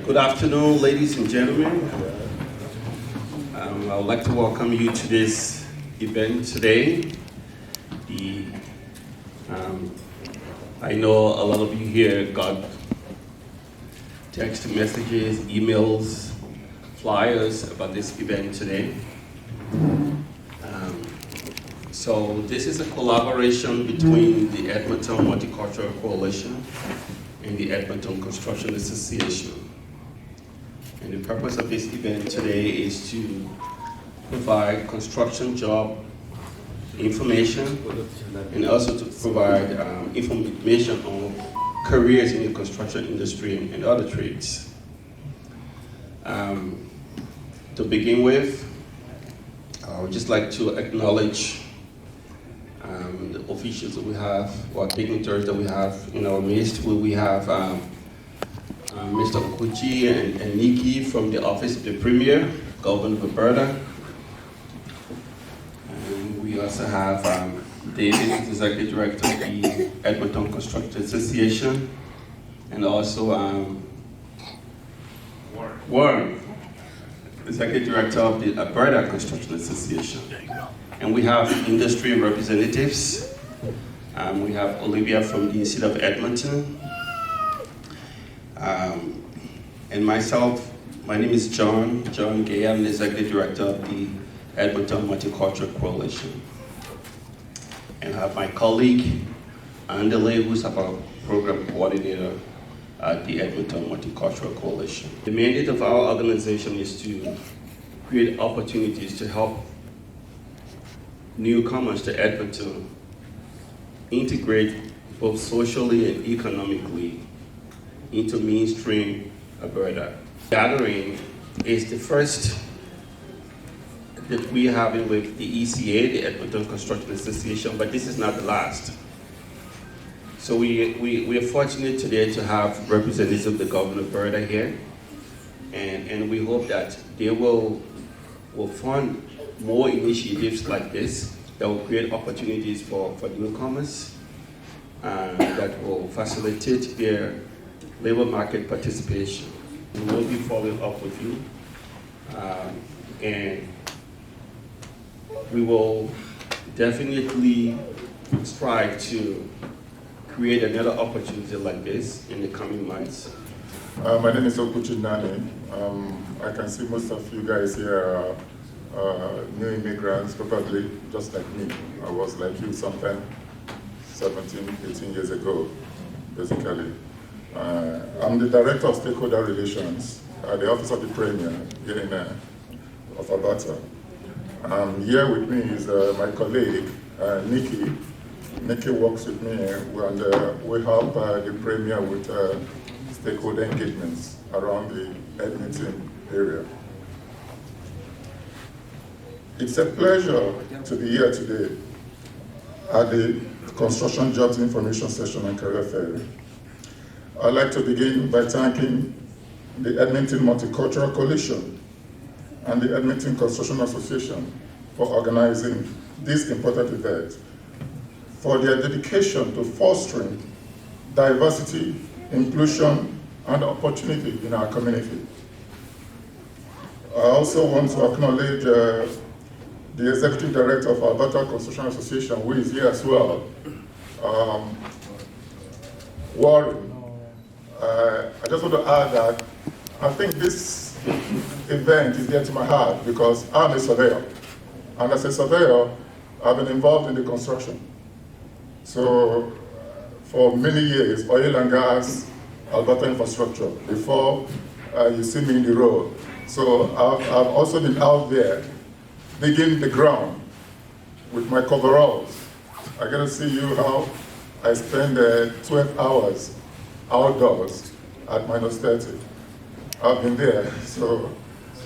Good afternoon, ladies and gentlemen. I would like to welcome you to this event today. I know a lot of you here got text messages, emails, flyers about this event today. So this is a collaboration between the Edmonton Multicultural Coalition and the Edmonton Construction Association. And the purpose of this event today is to provide construction job information and also to provide information on careers in the construction industry and other trades. To begin with, I would just like to acknowledge the officials that we have, or dignitaries that we have in our midst. We have Mr. Okuchi and Nikki from the Office of the Premier, Governor of Alberta. And we also have David, the Executive Director of the Edmonton Construction Association, and also Warren, Executive Director of the Alberta Construction Association. And we have industry representatives. We have Olivia from the City of Edmonton. And myself, my name is John Gay. I'm the Executive Director of the Edmonton Multicultural Coalition. And I have my colleague, Andale, who's our program coordinator at the Edmonton Multicultural Coalition. The mandate of our organization is to create opportunities to help newcomers to Edmonton integrate both socially and economically into mainstream Alberta. Gathering is the first that we have with the ECA, the Edmonton Construction Association, but this is not the last. So we are fortunate today to have representatives of the Governor of Alberta here, and we hope that they will fund more initiatives like this that will create opportunities for newcomers that will facilitate their labor market participation. We will be following up with you, and we will definitely strive to create another opportunity like this in the coming months. My name is Okuchi Nani. I can see most of you guys here are new immigrants, probably just like me. I was like you sometime 17, 18 years ago, basically. I'm the Director of Stakeholder Relations at the Office of the Premier here in of Alberta. Here with me is my colleague, Nikki. Nikki works with me and we help the Premier with stakeholder engagements around the Edmonton area. It's a pleasure to be here today at the Construction Jobs Information Session and Career Fair. I'd like to begin by thanking the Edmonton Multicultural Coalition and the Edmonton Construction Association for organizing this important event, for their dedication to fostering diversity, inclusion, and opportunity in our community. I also want to acknowledge the Executive Director of Alberta Construction Association, who is here as well, Warren. I just want to add that I think this event is dear to my heart because I'm a surveyor. And as a surveyor, I've been involved in the construction. So for many years, oil and gas, Alberta infrastructure, before you see me in the road. So I've also been out there digging the ground with my coveralls. I get to see you how I spend 12 hours outdoors at -30. I've been there, so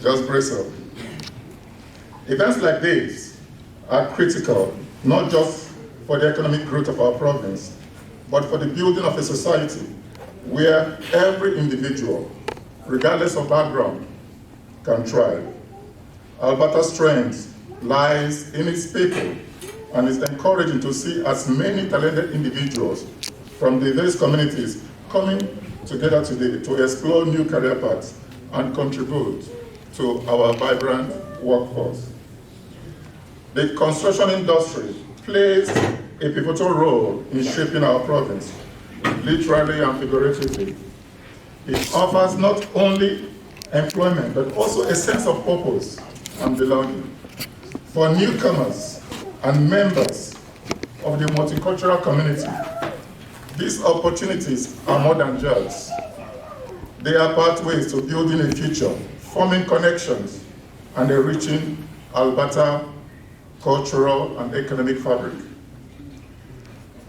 just brace up. Events like this are critical, not just for the economic growth of our province, but for the building of a society where every individual, regardless of background, can thrive. Alberta's strength lies in its people, and it's encouraging to see as many talented individuals from the various communities coming together today to explore new career paths and contribute to our vibrant workforce. The construction industry plays a pivotal role in shaping our province, literally and figuratively. It offers not only employment, but also a sense of purpose and belonging. For newcomers and members of the multicultural community, these opportunities are more than jobs. They are pathways to building a future, forming connections, and enriching Alberta cultural and economic fabric.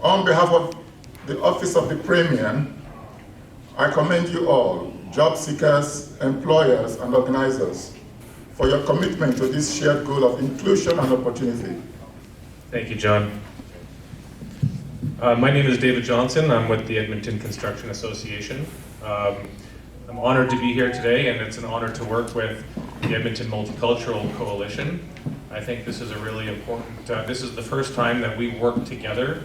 On behalf of the Office of the Premier, I commend you all, job seekers, employers, and organizers, for your commitment to this shared goal of inclusion and opportunity. Thank you, John. My name is David Johnson. I'm with the Edmonton Construction Association. I'm honored to be here today, and it's an honor to work with the Edmonton Multicultural Coalition. I think this is a really important, this is the first time that we work together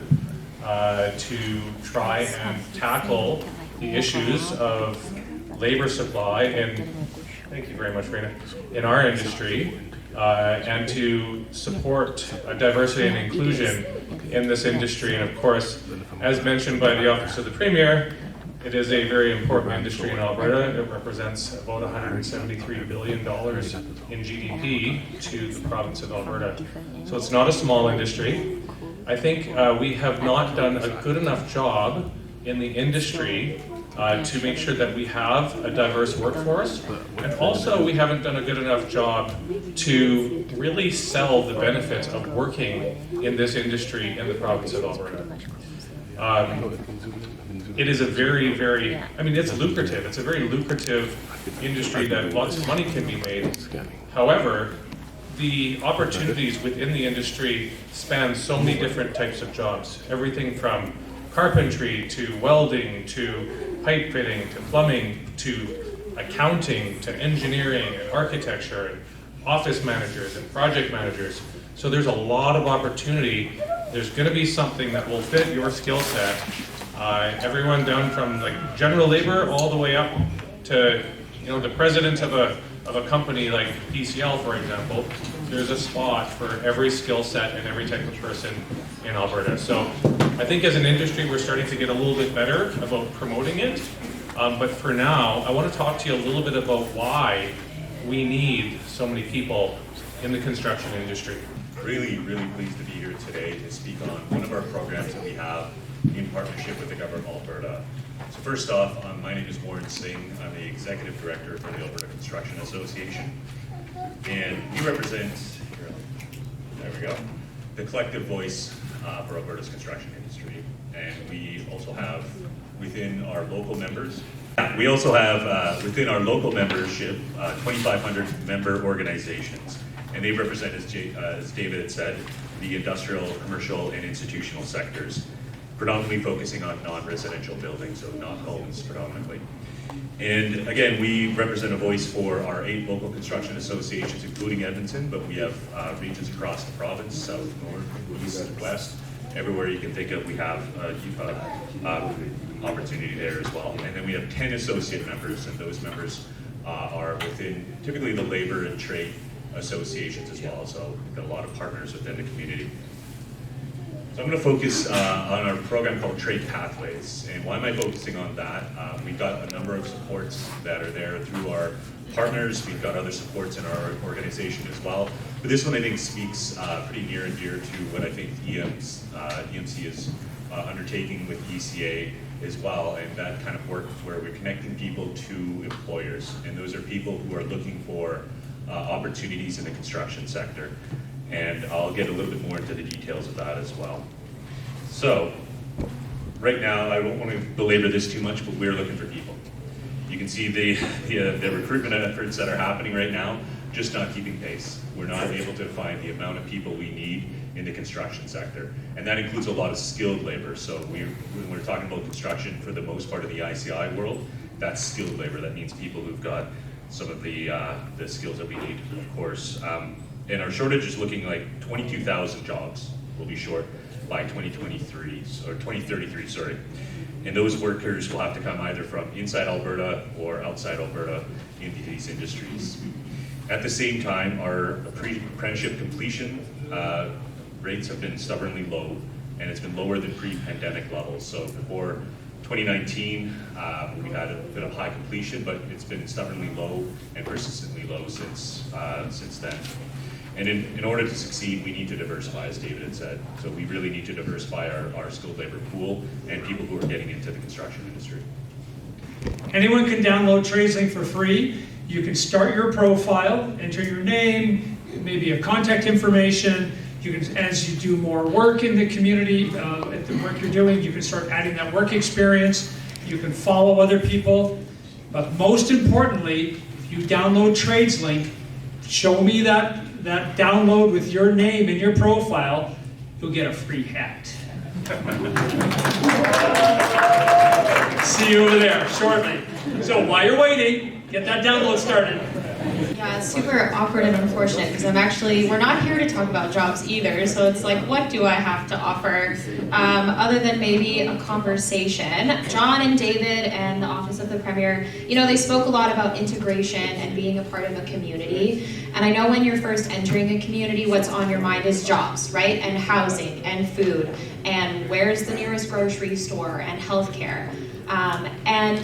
to try and tackle the issues of labor supply and, thank you very much, Rena, in our industry, and to support diversity and inclusion in this industry. And of course, as mentioned by the Office of the Premier, it is a very important industry in Alberta. It represents about $173 billion in GDP to the province of Alberta. So it's not a small industry. I think we have not done a good enough job in the industry to make sure that we have a diverse workforce, and also we haven't done a good enough job to really sell the benefits of working in this industry in the province of Alberta. It is a very, I mean, it's lucrative. It's a very lucrative industry that lots of money can be made. However, the opportunities within the industry span so many different types of jobs. Everything from carpentry to welding to pipe fitting to plumbing to accounting to engineering and architecture and office managers and project managers. So there's a lot of opportunity. There's going to be something that will fit your skill set. Everyone down from like general labor all the way up to, you know, the president of a company like PCL, for example. There's a spot for every skill set and every type of person in Alberta. So I think as an industry, we're starting to get a little bit better about promoting it. But for now, I want to talk to you a little bit about why we need so many people in the construction industry. Really pleased to be here today to speak on one of our programs that we have in partnership with the Government of Alberta. So first off, my name is Warren Singh. I'm the Executive Director for the Alberta Construction Association. And we represent, there we go, the collective voice for Alberta's construction industry. And we also have within our local members, within our local membership, 2,500 member organizations. And they represent, as David had said, the industrial, commercial, and institutional sectors, predominantly focusing on non-residential buildings, so not homes predominantly. And again, we represent a voice for our 8 local construction associations, including Edmonton, but we have regions across the province, south, north, east, west. Everywhere you can think of, we have opportunity there as well. And then we have 10 associate members, and those members are within typically the labor and trade associations as well. So we've got a lot of partners within the community. So I'm going to focus on our program called Trade Pathways. And why am I focusing on that? We've got a number of supports that are there through our partners. We've got other supports in our organization as well. But this one I think speaks pretty near and dear to what I think EMC is undertaking with ECA as well. And that kind of work where we're connecting people to employers. And those are people who are looking for opportunities in the construction sector. And I'll get a little bit more into the details of that as well. So, right now, I won't want to belabor this too much, but we're looking for people. You can see the recruitment efforts that are happening right now, just not keeping pace. We're not able to find the amount of people we need in the construction sector. And that includes a lot of skilled labor. So when we're talking about construction, for the most part of the ICI world, that's skilled labor. That means people who've got some of the skills that we need, of course. And our shortage is looking like 22,000 jobs will be short by 2023, or 2033, sorry. And those workers will have to come either from inside Alberta or outside Alberta into these industries. At the same time, our apprenticeship completion rates have been stubbornly low, and it's been lower than pre-pandemic levels. So before 2019, we had a bit of high completion, but it's been stubbornly low and persistently low since then. And in order to succeed, we need to diversify, as David had said. So we really need to diversify our skilled labor pool and people who are getting into the construction industry. Anyone can download TradeSync for free. You can start your profile, enter your name, maybe a contact information. You can, as you do more work in the community, at the work you're doing, you can start adding that work experience. You can follow other people. But most importantly, if you download TradeSync, show me that download with your name and your profile, you'll get a free hat. See you over there shortly. So while you're waiting, get that download started. Yeah, it's super awkward and unfortunate because we're not here to talk about jobs either. So it's like, what do I have to offer other than maybe a conversation? John and David and the Office of the Premier, they spoke a lot about integration and being a part of a community. And I know when you're first entering a community, what's on your mind is jobs, right? And housing and food and where's the nearest grocery store and healthcare. And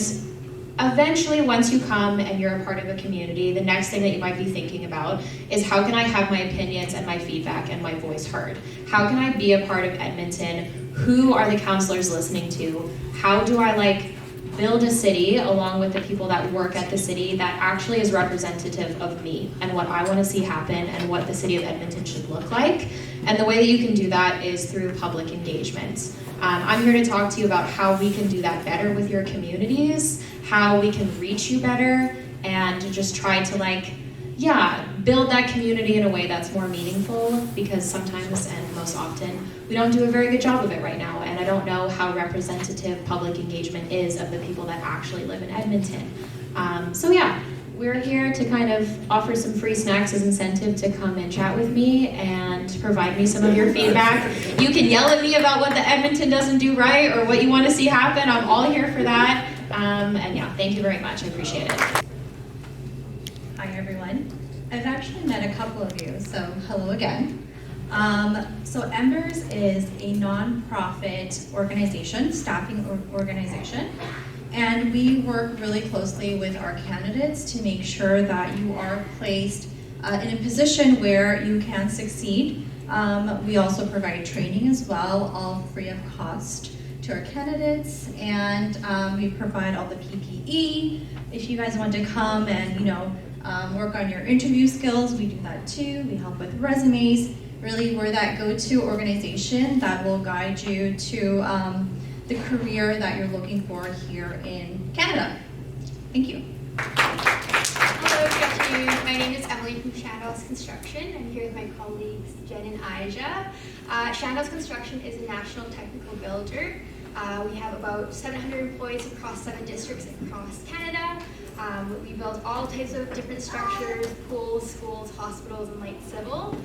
eventually, once you come and you're a part of a community, the next thing that you might be thinking about is how can I have my opinions and my feedback and my voice heard? How can I be a part of Edmonton? Who are the councillors listening to? How do I build a city along with the people that work at the city that actually is representative of me and what I want to see happen and what the city of Edmonton should look like? And the way that you can do that is through public engagement. I'm here to talk to you about how we can do that better with your communities, how we can reach you better, and just try to build that community in a way that's more meaningful, because sometimes and most often we don't do a very good job of it right now, and I don't know how representative public engagement is of the people that actually live in Edmonton. We're here to kind of offer some free snacks as incentive to come and chat with me and provide me some of your feedback. You can yell at me about what the Edmonton doesn't do right or what you want to see happen. I'm all here for that. Thank you very much. I appreciate it. Hi, everyone. I've actually met a couple of you, so hello again. So Embers is a non-profit organization, staffing organization, and we work really closely with our candidates to make sure that you are placed in a position where you can succeed. We also provide training as well, all free of cost to our candidates, and we provide all the PPE. If you guys want to come and work on your interview skills, we do that too. We help with resumes. Really, we're that go-to organization that will guide you to the career that you're looking for here in Canada. Thank you. Hello, good afternoon. My name is Emily from Shandell's Construction. I'm here with my colleagues Jen and Aija. Shandell's Construction is a national technical builder. We have about 700 employees across 7 districts across Canada. We build all types of different structures, pools, schools, hospitals, and light civil.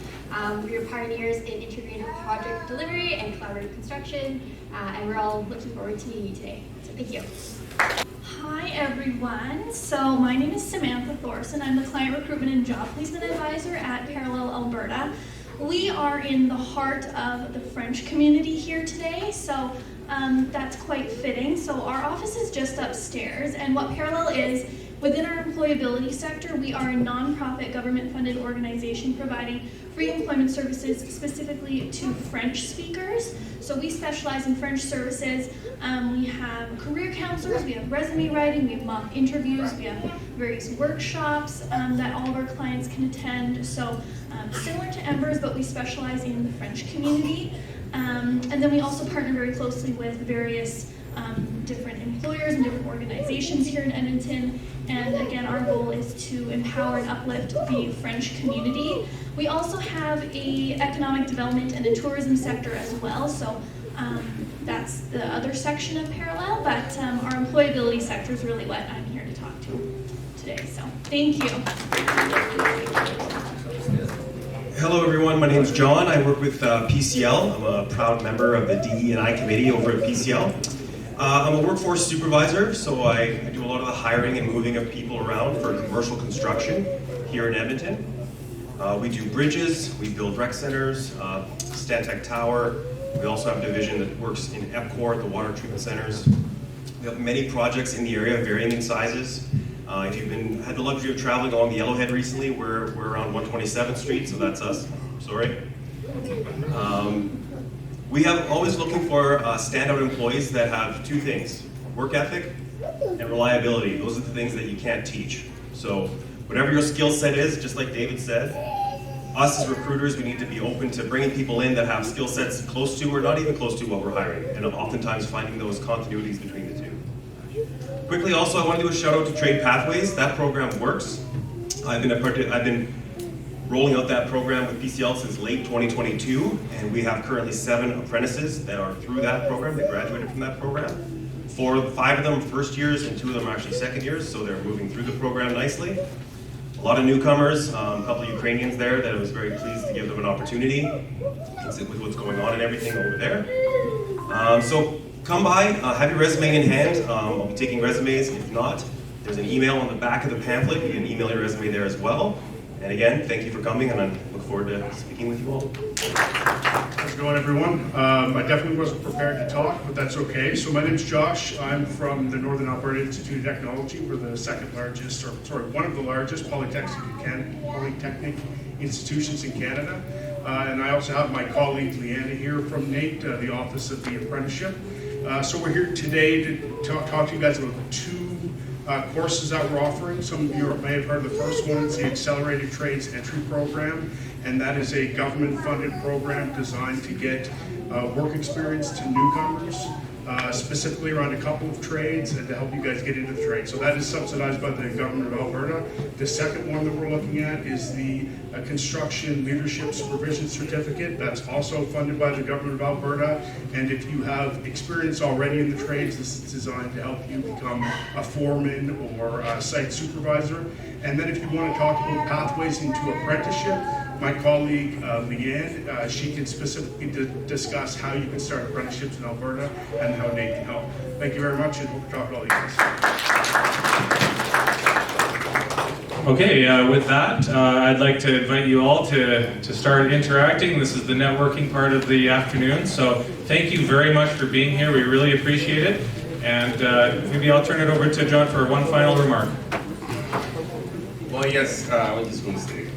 We are pioneers in integrated project delivery and collaborative construction, and we're all looking forward to meeting you today. So thank you. Hi everyone, so my name is Samantha Thorson. I'm the Client Recruitment and Job Placement Advisor at Parallel Alberta. We are in the heart of the French community here today, so that's quite fitting. So our office is just upstairs, and what Parallel is, within our employability sector, we are a non-profit government-funded organization providing free employment services specifically to French speakers. So we specialize in French services. We have career counselors, we have resume writing, we have mock interviews, we have various workshops that all of our clients can attend. So similar to Embers, but we specialize in the French community. And then we also partner very closely with various different employers and different organizations here in Edmonton. And again, our goal is to empower and uplift the French community. We also have a economic development and a tourism sector as well. So that's the other section of Parallel, but our employability sector is really what I'm here to talk to today. So thank you. Hello everyone, my name is John. I work with PCL. I'm a proud member of the DE&I committee over at PCL. I'm a workforce supervisor, so I do a lot of the hiring and moving of people around for commercial construction here in Edmonton. We do bridges, we build rec centers, Stantec Tower. We also have a division that works in EPCOR, the water treatment centers. We have many projects in the area, varying in sizes. If you've had the luxury of traveling along the Yellowhead recently, we're around 127th Street, so that's us. Sorry. We have always looking for standout employees that have two things: work ethic and reliability. Those are the things that you can't teach. So whatever your skill set is, just like David said, us as recruiters, we need to be open to bringing people in that have skill sets close to or not even close to what we're hiring, and oftentimes finding those continuities between the two. Quickly also, I want to do a shout out to Trade Pathways. That program works. I've been rolling out that program with PCL since late 2022, and we have currently 7 apprentices that are through that program, that graduated from that program. 5 of them first years and 2 of them are actually second years, so they're moving through the program nicely. A lot of newcomers, a couple of Ukrainians there that I was very pleased to give them an opportunity, consistent with what's going on and everything over there. So come by, have your resume in hand. I'll be taking resumes. If not, there's an email on the back of the pamphlet. You can email your resume there as well. And again, thank you for coming, and I look forward to speaking with you all. How's it going, everyone? I definitely wasn't prepared to talk, but that's okay. So my name's Josh. I'm from the Northern Alberta Institute of Technology. We're the one of the largest polytechnic institutions in Canada. And I also have my colleague Leanna here from NAIT, the Office of the Apprenticeship. So we're here today to talk to you guys about 2 courses that we're offering. Some of you may have heard of the first one. It's the Accelerated Trades Entry Program, and that is a government-funded program designed to get work experience to newcomers, specifically around a couple of trades and to help you guys get into the trade. So that is subsidized by the government of Alberta. The second one that we're looking at is the Construction Leadership Supervision Certificate. That's also funded by the government of Alberta. And if you have experience already in the trades, this is designed to help you become a foreman or a site supervisor. And then if you want to talk about pathways into apprenticeship, my colleague Leanne, she can specifically discuss how you can start apprenticeships in Alberta and how Nate can help. Thank you very much, and hope to talk to all you guys. Okay, with that, I'd like to invite you all to start interacting. This is the networking part of the afternoon, so thank you very much for being here. We really appreciate it. And maybe I'll turn it over to John for one final remark. Well, yes, I was just going to say,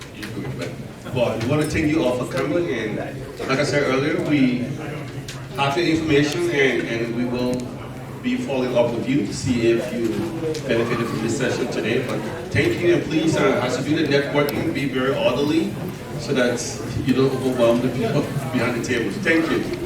but we want to thank you all for coming, and like I said earlier, we have your information, and we will be following up with you to see if you benefited from this session today. But thank you, and please, as you do the networking, be very orderly so that you don't overwhelm the people behind the tables. Thank you.